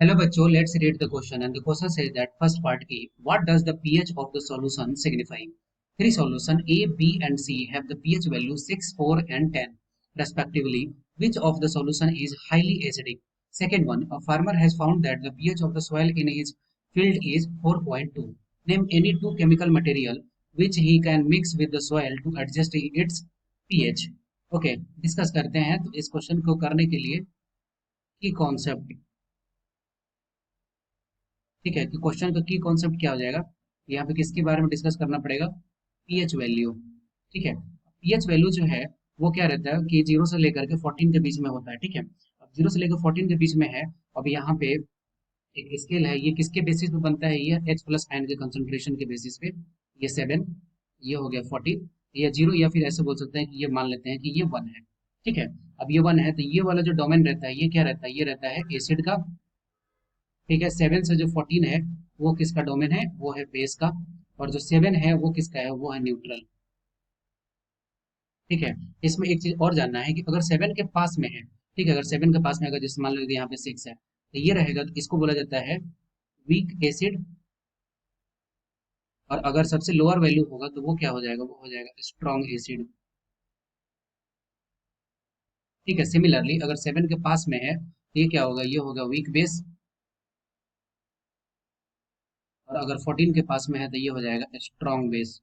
Hello बच्चों, let's read the question and the question says that first part A. What does the pH of the solution signify? Three solution A, B and C have the pH value 6, 4 and 10 respectively. Which of the solution is highly acidic? Second one, a farmer has found that the pH of the soil in his field is 4.2. Name any two chemical material which he can mix with the soil to adjust its pH. Okay, discuss करते हैं। तो इस question को करने के लिए की concept, ठीक है, कि क्वेश्चन का की कॉन्सेप्ट क्या हो जाएगा। यहाँ पे किसके बारे में डिस्कस करना पड़ेगा? PH value. ठीक है, पीएच वैल्यू जो है वो क्या रहता है कि 0 से लेकर के 14 के बीच में होता है। ठीक है, अब 0 से लेकर 14 के बीच में है। अब यहाँ पे एक स्केल है, ये किसके बेसिस पे बनता है? ये H प्लस आयन के कंसंट्रेशन के बेसिस पे। ये 7, ये हो गया 14, ये 0, या फिर ऐसे बोल सकते हैं कि ये मान लेते हैं कि ये 1 है। ठीक है, अब ये 1 है तो ये वाला जो डोमेन रहता है ये क्या रहता है? ये रहता है एसिड का। ठीक है, 7 से जो 14 है वो किसका डोमेन है? वो है बेस का। और जो 7 है वो किसका है? वो है न्यूट्रल। ठीक है, इसमें एक चीज और जानना है कि अगर 7 के पास में है, ठीक है, अगर 7 के पास में, अगर जैसे मान लो कि यहाँ पे 6 है तो ये रहेगा, तो इसको बोला जाता है वीक एसिड। और अगर सबसे लोअर वैल्यू होगा तो वो क्या हो जाएगा? वो हो जाएगा स्ट्रॉन्ग एसिड। ठीक है, सिमिलरली अगर 7 के पास में है तो ये क्या होगा? ये होगा वीक बेस। और अगर 14 के पास में है तो ये हो जाएगा स्ट्रॉन्ग बेस।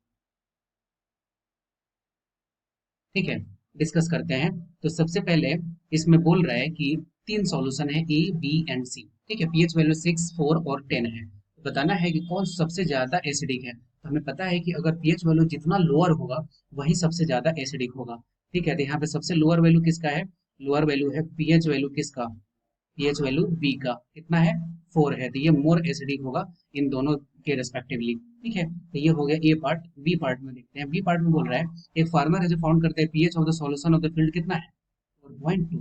ठीक है, डिस्कस करते हैं। तो सबसे पहले इसमें बोल रहा है कि तीन सॉल्यूशन है ए, बी एंड सी। ठीक है, पीएच वैल्यू 6, 4 और 10 है। तो बताना है कि कौन सबसे ज्यादा एसिडिक है। तो हमें पता है कि अगर पीएच वैल्यू जितना लोअर होगा वही सबसे ज्यादा एसिडिक होगा। ठीक है, तो यहाँ पे सबसे लोअर वैल्यू किसका है? लोअर वैल्यू है पीएच वैल्यू किसका? पीएच वैल्यू बी का। कितना है? 4 है, तो ये मोर एसिडिक होगा इन दोनों के रेस्पेक्टिवली। ठीक है, तो ये हो गया ए पार्ट। बी पार्ट में देखते हैं। बी पार्ट में बोल रहा है एक फार्मर है जो फाउंड करता है pH of the solution of the field कितना है? 4.2।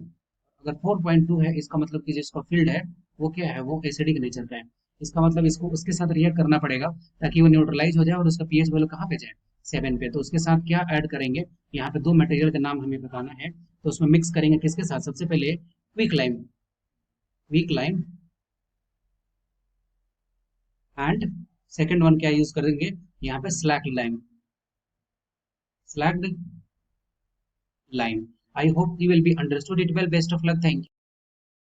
अगर 4.2 है इसका मतलब कि जिसका फील्ड है वो क्या है? वो एसिडिक नेचर का है। इसका मतलब इसको उसके साथ रिएक्ट करना पड़ेगा ताकि वो न्यूट्रलाइज हो जाए और उसका पीएच वैल्यू कहाँ पे जाए? 7 पे। तो उसके साथ क्या ऐड करेंगे? यहाँ पे दो मटेरियल के नाम हमें बताना है, तो उसमें मिक्स करेंगे किसके साथ? सबसे पहले quick lime. Weak lime and second one क्या यूज करेंगे? यहाँ पे slack lime. Slaked lime. I hope you will be understood it well. Best of luck. Thank you.